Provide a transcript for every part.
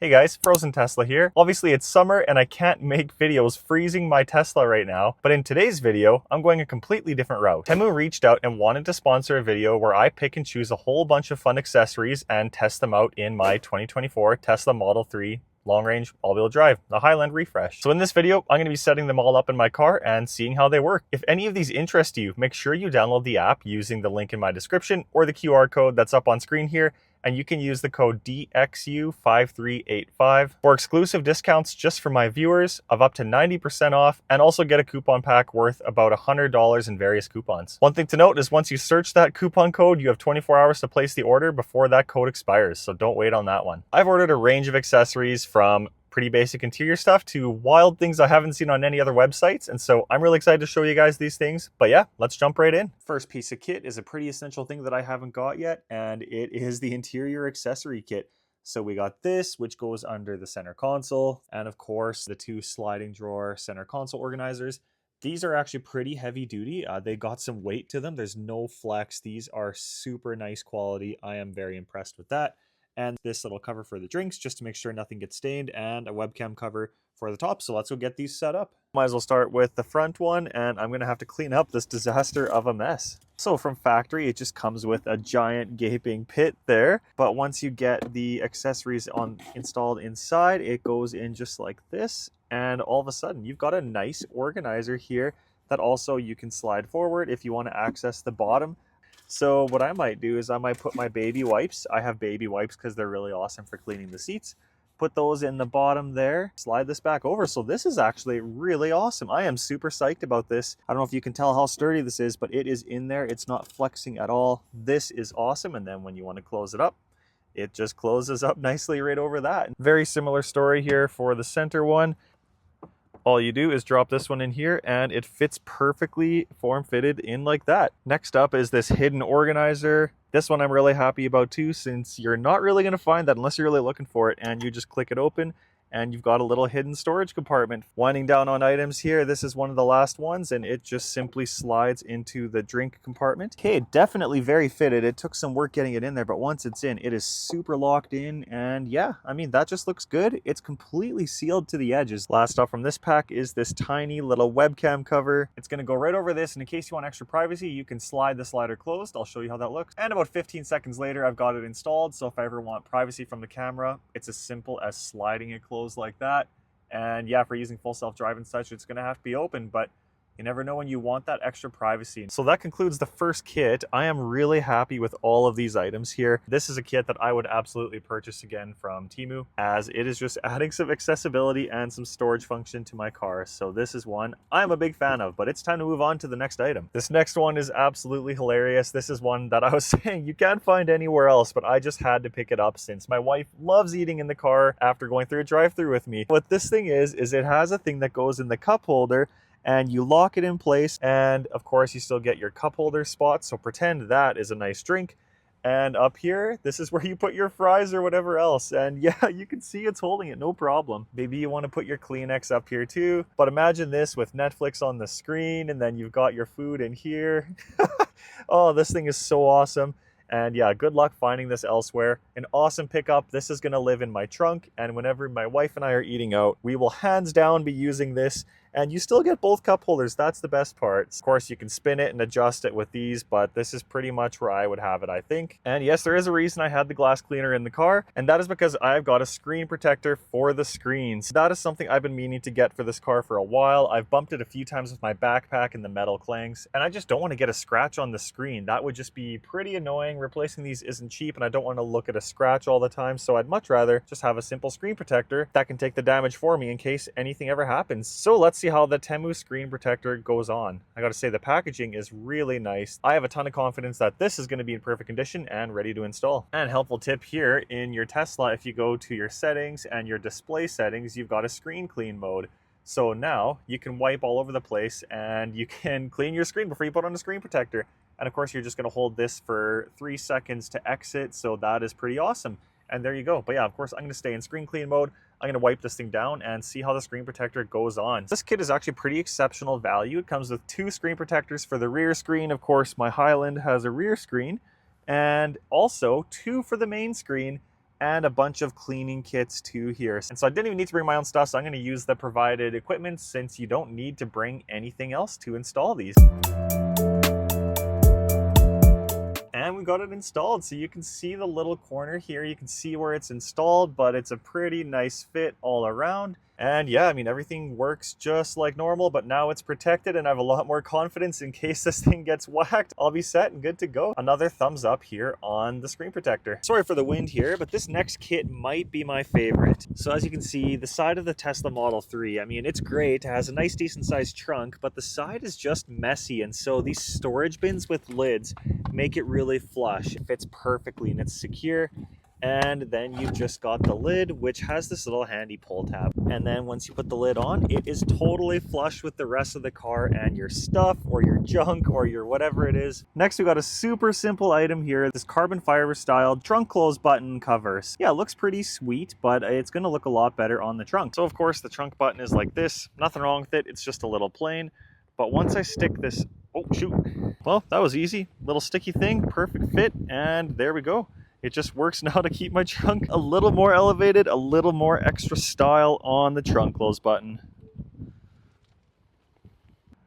Hey guys, Frozen Tesla here. Obviously it's summer and I can't make videos freezing my Tesla right now, but in today's video, I'm going a completely different route. Temu reached out and wanted to sponsor a video where I pick and choose a whole bunch of fun accessories and test them out in my 2024 Tesla Model 3 long-range all-wheel drive, the Highland Refresh. So in this video, I'm going to be setting them all up in my car and seeing how they work. If any of these interest you, make sure you download the app using the link in my description or the QR code that's up on screen here, and you can use the code DXU5385 for exclusive discounts just for my viewers of up to 90% off, and also get a coupon pack worth about $100 in various coupons. One thing to note is once you search that coupon code, you have 24 hours to place the order before that code expires, so don't wait on that one. I've ordered a range of accessories from pretty basic interior stuff to wild things I haven't seen on any other websites, and so I'm really excited to show you guys these things. But yeah, let's jump right in. First piece of kit is a pretty essential thing that I haven't got yet, and it is the interior accessory kit. So we got this, which goes under the center console, and of course the two sliding drawer center console organizers. These are actually pretty heavy duty. They got some weight to them. There's no flex. These are super nice quality. I am very impressed with that. And this little cover for the drinks just to make sure nothing gets stained, and a webcam cover for the top. So let's go get these set up. Might as well start with the front one, and I'm gonna have to clean up this disaster of a mess. So from factory, it just comes with a giant gaping pit there, but once you get the accessories installed inside, it goes in just like this, and all of a sudden you've got a nice organizer here that also you can slide forward if you want to access the bottom. So what I might do is I might put my baby wipes. I have baby wipes because they're really awesome for cleaning the seats. Put those in the bottom there, slide this back over. So this is actually really awesome. I am super psyched about this. I don't know if you can tell how sturdy this is, but it is in there. It's not flexing at all. This is awesome. And then when you want to close it up, it just closes up nicely right over that. Very similar story here for the center one. All you do is drop this one in here and it fits perfectly form-fitted in like that. Next up is this hidden organizer. This one I'm really happy about too, since you're not really going to find that unless you're really looking for it, and you just click it open and you've got a little hidden storage compartment. Winding down on items here, this is one of the last ones, and it just simply slides into the drink compartment. Okay, definitely very fitted. It took some work getting it in there, but once it's in, it is super locked in, and yeah, I mean, that just looks good. It's completely sealed to the edges. Last up from this pack is this tiny little webcam cover. It's gonna go right over this, and in case you want extra privacy, you can slide the slider closed. I'll show you how that looks. And about 15 seconds later, I've got it installed, so if I ever want privacy from the camera, it's as simple as sliding it closed like that. And yeah, for using full self-drive and such, it's gonna have to be open, but you never know when you want that extra privacy. So that concludes the first kit. I am really happy with all of these items here. This is a kit that I would absolutely purchase again from Temu, as it is just adding some accessibility and some storage function to my car. So this is one I'm a big fan of, but it's time to move on to the next item. This next one is absolutely hilarious. This is one that I was saying you can't find anywhere else, but I just had to pick it up since my wife loves eating in the car after going through a drive-thru with me. What this thing is it has a thing that goes in the cup holder, and you lock it in place, and of course you still get your cup holder spot, so pretend that is a nice drink. And up here, this is where you put your fries or whatever else, and yeah, you can see it's holding it, no problem. Maybe you want to put your Kleenex up here too, but imagine this with Netflix on the screen, and then you've got your food in here. Oh, this thing is so awesome. And yeah, good luck finding this elsewhere. An awesome pickup. This is gonna live in my trunk, and whenever my wife and I are eating out, we will hands down be using this. And you still get both cup holders. That's the best part. Of course, you can spin it and adjust it with these, but this is pretty much where I would have it, I think. And yes, there is a reason I had the glass cleaner in the car, and that is because I've got a screen protector for the screens. That is something I've been meaning to get for this car for a while. I've bumped it a few times with my backpack and the metal clangs, and I just don't want to get a scratch on the screen. That would just be pretty annoying. Replacing these isn't cheap, and I don't want to look at a scratch all the time, so I'd much rather just have a simple screen protector that can take the damage for me in case anything ever happens. So let's see how the Temu screen protector goes on. I gotta say, the packaging is really nice. I have a ton of confidence that this is gonna be in perfect condition and ready to install. And helpful tip here, in your Tesla, if you go to your settings and your display settings, you've got a screen clean mode. So now you can wipe all over the place and you can clean your screen before you put on a screen protector. And of course, you're just gonna hold this for 3 seconds to exit, so that is pretty awesome. And there you go. But yeah, of course, I'm gonna stay in screen clean mode. I'm gonna wipe this thing down and see how the screen protector goes on. This kit is actually pretty exceptional value. It comes with 2 screen protectors for the rear screen. Of course, my Highland has a rear screen, and also 2 for the main screen. and a bunch of cleaning kits too here. And so I didn't even need to bring my own stuff, so I'm going to use the provided equipment since you don't need to bring anything else to install these. And we got it installed, so you can see the little corner here. You can see where it's installed, but it's a pretty nice fit all around. And yeah, I mean, everything works just like normal, but now it's protected and I have a lot more confidence in case this thing gets whacked. I'll be set and good to go. Another thumbs up here on the screen protector. Sorry for the wind here, but this next kit might be my favorite. So as you can see, the side of the Tesla Model 3, I mean, it's great. It has a nice, decent sized trunk, but the side is just messy. And so these storage bins with lids make it really flush. It fits perfectly and it's secure. And then you've just got the lid, which has this little handy pull tab. And then once you put the lid on, it is totally flush with the rest of the car and your stuff or your junk or your whatever it is. Next, we got a super simple item here, this carbon fiber style trunk close button covers. Yeah, it looks pretty sweet, but it's gonna look a lot better on the trunk. So of course the trunk button is like this, nothing wrong with it, it's just a little plain. But once I stick this, oh shoot, well, that was easy. Little sticky thing, perfect fit, and there we go. It just works now to keep my trunk a little more elevated, a little more extra style on the trunk close button.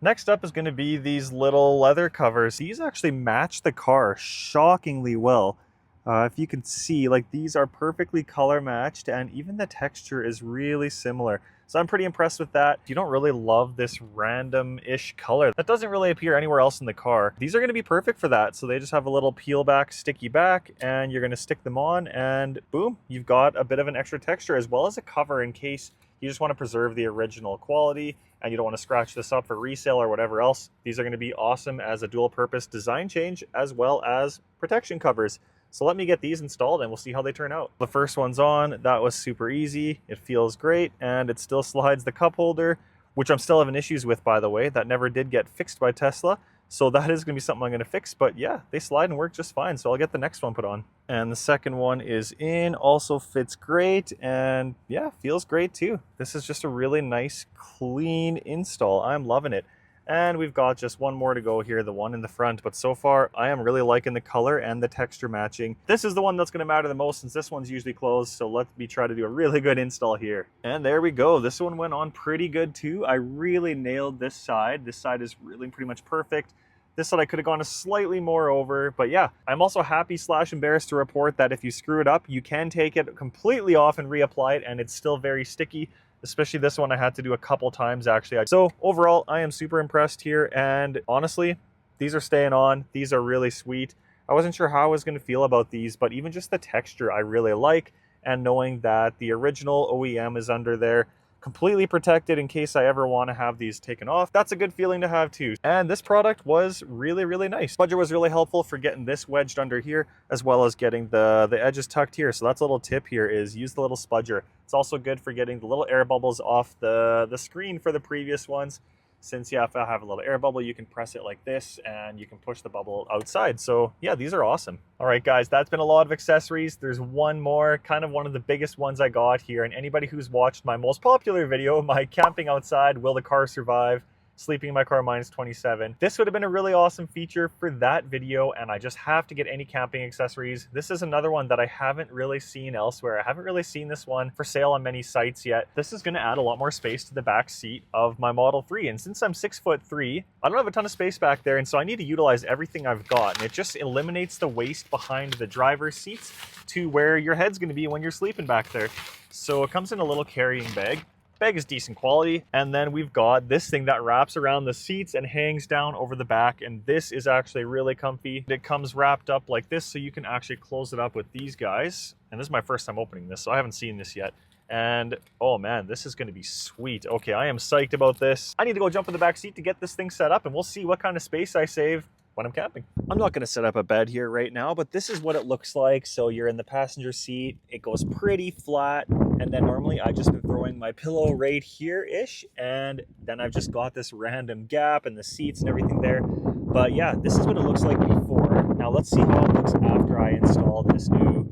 Next up is going to be these little leather covers. These actually match the car shockingly well. If you can see, like, these are perfectly color matched and even the texture is really similar. So I'm pretty impressed with that. If you don't really love this random-ish color that doesn't really appear anywhere else in the car, these are going to be perfect for that. So they just have a little peel back, sticky back, and you're going to stick them on and boom, you've got a bit of an extra texture as well as a cover in case you just want to preserve the original quality and you don't want to scratch this up for resale or whatever else. These are going to be awesome as a dual purpose design change as well as protection covers. So let me get these installed and we'll see how they turn out. The first one's on, that was super easy. It feels great and it still slides the cup holder, which I'm still having issues with, by the way. That never did get fixed by Tesla. So that is gonna be something I'm gonna fix, but yeah, they slide and work just fine. So I'll get the next one put on. And the second one is in, also fits great and yeah, feels great too. This is just a really nice, clean install. I'm loving it. And we've got just one more to go here, the one in the front. But so far, I am really liking the color and the texture matching. This is the one that's going to matter the most since this one's usually closed. So let me try to do a really good install here. And there we go. This one went on pretty good too. I really nailed this side. This side is really pretty much perfect. This side I could have gone a slightly more over, but yeah. I'm also happy / embarrassed to report that if you screw it up, you can take it completely off and reapply it and it's still very sticky. Especially this one I had to do a couple times actually. So overall, I am super impressed here. And honestly, these are staying on. These are really sweet. I wasn't sure how I was going to feel about these, but even just the texture I really like. And knowing that the original OEM is under there, completely protected in case I ever want to have these taken off. That's a good feeling to have too. And this product was really, really nice. Spudger was really helpful for getting this wedged under here, as well as getting the edges tucked here. So that's a little tip here is use the little spudger. It's also good for getting the little air bubbles off the screen for the previous ones. Since, yeah, if I have a little air bubble, you can press it like this and you can push the bubble outside. So yeah, these are awesome. All right, guys, that's been a lot of accessories. There's one more, kind of one of the biggest ones I got here. And anybody who's watched my most popular video, my camping outside, will the car survive? Sleeping in my car -27. This would have been a really awesome feature for that video, and I just have to get any camping accessories. This is another one that I haven't really seen elsewhere. I haven't really seen this one for sale on many sites yet. This is going to add a lot more space to the back seat of my Model 3, and since I'm 6'3", I don't have a ton of space back there, and so I need to utilize everything I've got, and it just eliminates the waste behind the driver's seats to where your head's going to be when you're sleeping back there. So it comes in a little carrying bag. Bag is decent quality, and then we've got this thing that wraps around the seats and hangs down over the back, and this is actually really comfy. It comes wrapped up like this, so you can actually close it up with these guys. And this is my first time opening this, so I haven't seen this yet. And oh man, this is going to be sweet. Okay, I am psyched about this. I need to go jump in the back seat to get this thing set up, and we'll see what kind of space I save when I'm camping. I'm not going to set up a bed here right now, but this is what it looks like. So you're in the passenger seat, it goes pretty flat, and then normally I just been throwing my pillow right here-ish, and then I've just got this random gap in the seats and everything there. But yeah, this is what it looks like before. Now let's see how it looks after I install this new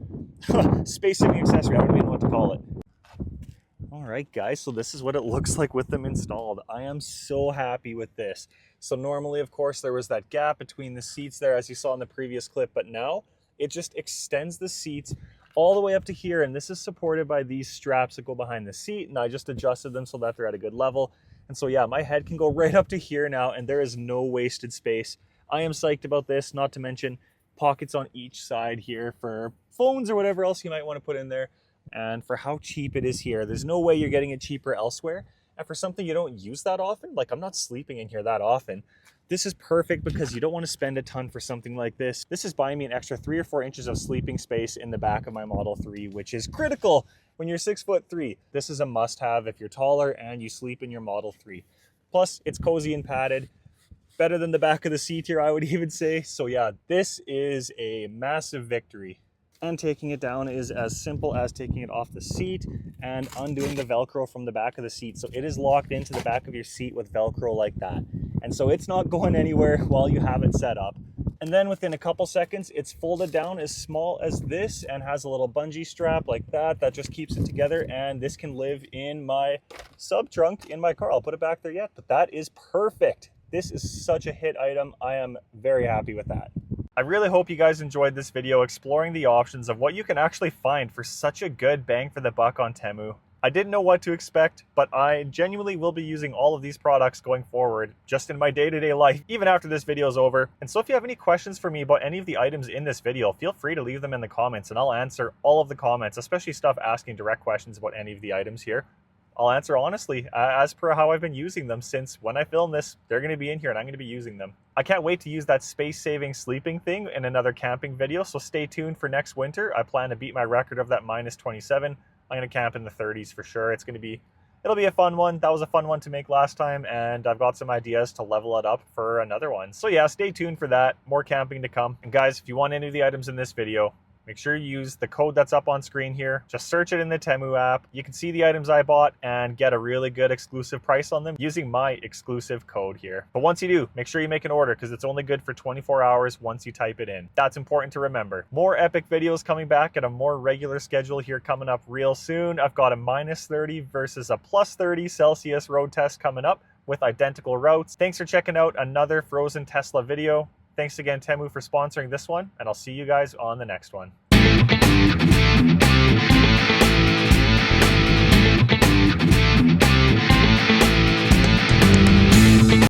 space-saving accessory. I don't even know what to call it. All right, guys, so this is what it looks like with them installed. I am so happy with this. So normally, of course, there was that gap between the seats there, as you saw in the previous clip, but now it just extends the seats all the way up to here, and this is supported by these straps that go behind the seat, and I just adjusted them so that they're at a good level. And so yeah, my head can go right up to here now, and there is no wasted space. I am psyched about this, not to mention pockets on each side here for phones or whatever else you might want to put in there. And for how cheap it is here, there's no way you're getting it cheaper elsewhere. And for something you don't use that often, like I'm not sleeping in here that often, this is perfect because you don't want to spend a ton for something like this. This is buying me an extra 3 or 4 inches of sleeping space in the back of my Model 3, which is critical when you're 6'3". This is a must-have if you're taller and you sleep in your Model 3. Plus, it's cozy and padded. Better than the back of the seat here, I would even say. So yeah, this is a massive victory. And taking it down is as simple as taking it off the seat and undoing the Velcro from the back of the seat. So it is locked into the back of your seat with Velcro like that. And so it's not going anywhere while you have it set up. And then within a couple seconds, it's folded down as small as this and has a little bungee strap like that that just keeps it together. And this can live in my sub trunk in my car. I'll put it back there yet, but that is perfect. This is such a hit item. I am very happy with that. I really hope you guys enjoyed this video exploring the options of what you can actually find for such a good bang for the buck on Temu. I didn't know what to expect, but I genuinely will be using all of these products going forward just in my day-to-day life, even after this video is over. And so if you have any questions for me about any of the items in this video, feel free to leave them in the comments and I'll answer all of the comments, especially stuff asking direct questions about any of the items here. I'll answer honestly as per how I've been using them since when I film this. They're going to be in here and I'm going to be using them. I can't wait to use that space-saving sleeping thing in another camping video, so stay tuned for next winter. I plan to beat my record of that -27. I'm going to camp in the 30s for sure. It'll be a fun one. That was a fun one to make last time, and I've got some ideas to level it up for another one. So yeah, stay tuned for that. More camping to come. And guys, if you want any of the items in this video, make sure you use the code that's up on screen here. Just search it in the Temu app. You can see the items I bought and get a really good exclusive price on them using my exclusive code here. But once you do, make sure you make an order because it's only good for 24 hours once you type it in. That's important to remember. More epic videos coming back at a more regular schedule here coming up real soon. I've got a -30 versus a +30 Celsius road test coming up with identical routes. Thanks for checking out another Frozen Tesla video. Thanks again, Temu, for sponsoring this one, and I'll see you guys on the next one.